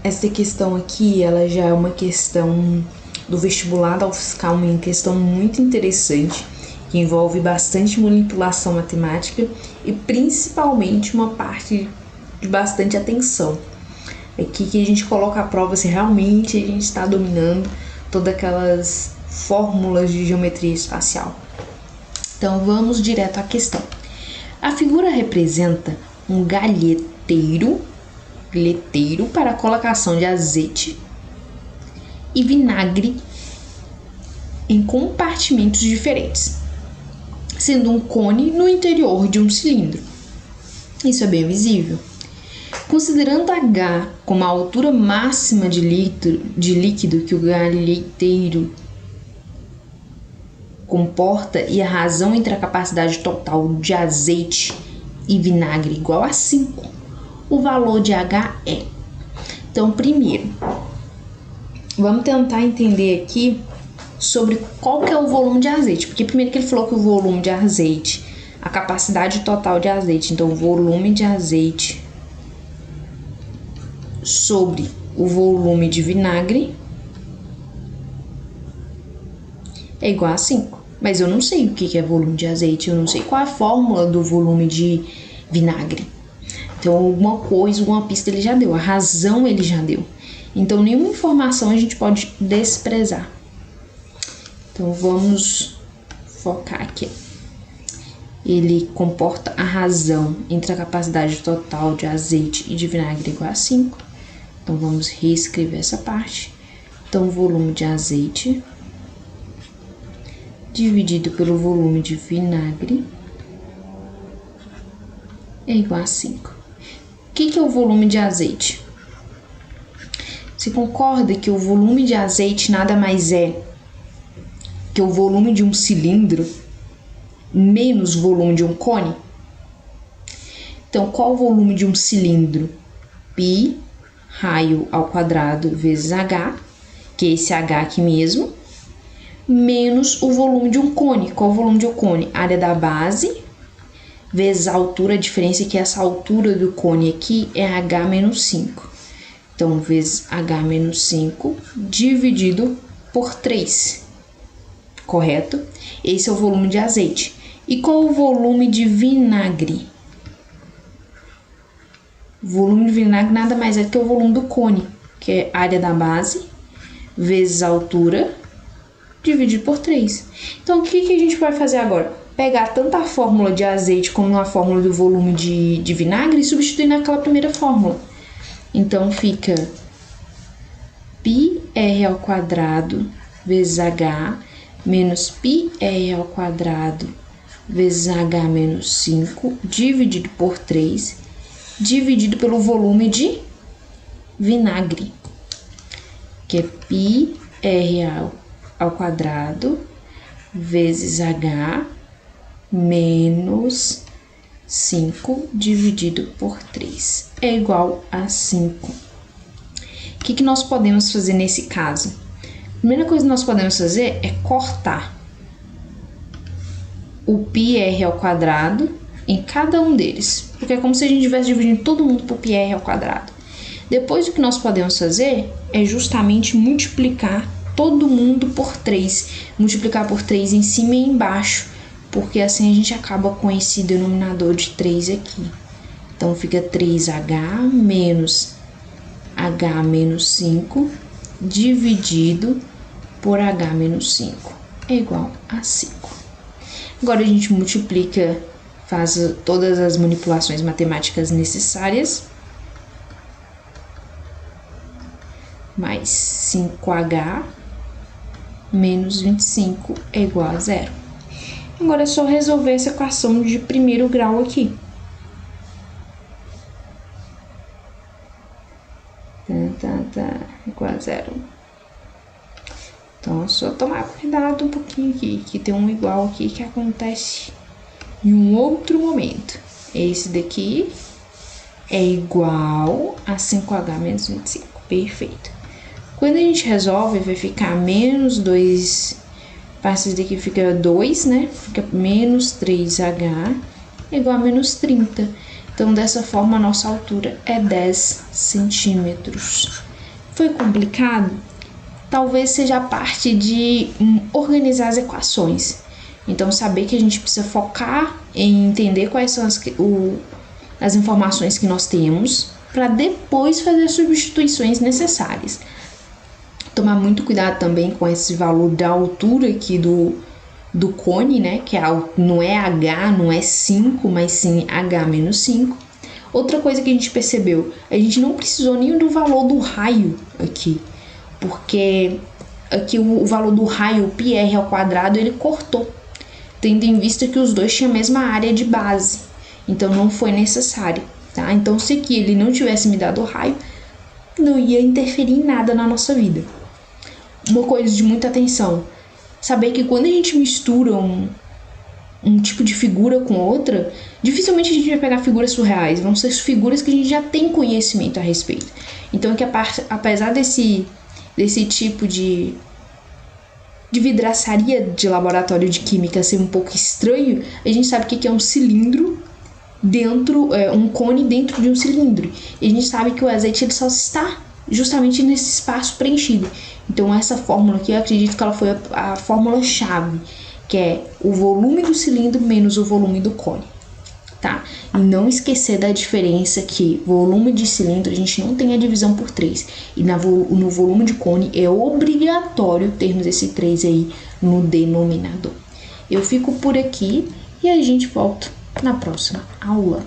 essa questão aqui, ela já é uma questão do vestibular da UFSCar, uma questão muito interessante, que envolve bastante manipulação matemática e principalmente uma parte de bastante atenção. Aqui que a gente coloca à prova se realmente a gente está dominando todas aquelas fórmulas de geometria espacial. Então vamos direto à questão. A figura representa um galheteiro para a colocação de azeite e vinagre em compartimentos diferentes, sendo um cone no interior de um cilindro. Isso é bem visível. Considerando H como a altura máxima de líquido que o galheteiro comporta e a razão entre a capacidade total de azeite e vinagre igual a 5, o valor de H é. Então, primeiro, vamos tentar entender aqui sobre qual que é o volume de azeite, porque primeiro que ele falou que o volume de azeite, a capacidade total de azeite, então o volume de azeite sobre o volume de vinagre é igual a 5. Mas eu não sei o que é volume de azeite, eu não sei qual é a fórmula do volume de vinagre. Então, alguma coisa, uma pista ele já deu, a razão ele já deu. Então, nenhuma informação a gente pode desprezar. Então, vamos focar aqui. Ele comporta a razão entre a capacidade total de azeite e de vinagre igual a 5. Então, vamos reescrever essa parte. Então, o volume de azeite dividido pelo volume de vinagre é igual a 5. O que é o volume de azeite? Você concorda que o volume de azeite nada mais é que o volume de um cilindro menos o volume de um cone? Então, qual o volume de um cilindro? Π raio ao quadrado vezes H, que é esse H aqui mesmo, menos o volume de um cone. Qual o volume de um cone? Área da base vezes a altura, a diferença é que essa altura do cone aqui é H menos 5. Então, vezes H menos 5 dividido por 3, correto? Esse é o volume de azeite. E qual o volume de vinagre? O volume de vinagre nada mais é que o volume do cone, que é área da base vezes a altura dividido por 3. Então, o que a gente vai fazer agora? Pegar tanto a fórmula de azeite como a fórmula do volume de vinagre e substituir naquela primeira fórmula. Então, fica πr ao quadrado vezes H menos πr ao quadrado vezes H menos 5 dividido por 3, dividido pelo volume de vinagre, que é πr ao quadrado vezes H menos 5 dividido por 3 é igual a 5. O que nós podemos fazer nesse caso? A primeira coisa que nós podemos fazer é cortar o πr ao quadrado em cada um deles, porque é como se a gente estivesse dividindo todo mundo por πr ao quadrado. Depois, o que nós podemos fazer é justamente multiplicar todo mundo por 3, multiplicar por 3 em cima e embaixo, porque assim a gente acaba com esse denominador de 3 aqui. Então, fica 3H menos H menos 5 dividido por H menos 5 é igual a 5. Agora, a gente multiplica, faz todas as manipulações matemáticas necessárias. Mais 5H menos 25 é igual a 0. Agora é só resolver essa equação de primeiro grau aqui. Igual a 0. Então, é só tomar cuidado um pouquinho aqui, que tem um igual aqui que acontece em um outro momento. Esse daqui é igual a 5H menos 25. Perfeito. Quando a gente resolve, vai ficar menos 2, passa isso daqui, fica 2, né? Fica menos 3H igual a menos 30. Então, dessa forma, a nossa altura é 10 centímetros. Foi complicado? Talvez seja a parte de organizar as equações. Então, saber que a gente precisa focar em entender quais são as informações que nós temos para depois fazer as substituições necessárias. Tomar muito cuidado também com esse valor da altura aqui do cone, né? Que não é H, não é 5, mas sim H menos 5. Outra coisa que a gente percebeu, a gente não precisou nem do valor do raio aqui, porque aqui o valor do raio, πr ao quadrado, ele cortou, tendo em vista que os dois tinham a mesma área de base, então não foi necessário, tá? Então, se aqui ele não tivesse me dado o raio, não ia interferir em nada na nossa vida. Uma coisa de muita atenção, saber que quando a gente mistura um tipo de figura com outra, dificilmente a gente vai pegar figuras surreais, vão ser figuras que a gente já tem conhecimento a respeito. Então, que apesar desse tipo de vidraçaria de laboratório de química ser um pouco estranho, a gente sabe o que é um cilindro dentro, um cone dentro de um cilindro. E a gente sabe que o azeite ele só está justamente nesse espaço preenchido. Então, essa fórmula aqui, eu acredito que ela foi a fórmula-chave, que é o volume do cilindro menos o volume do cone, tá? E não esquecer da diferença que volume de cilindro a gente não tem a divisão por 3. E no volume de cone é obrigatório termos esse 3 aí no denominador. Eu fico por aqui e a gente volta na próxima aula.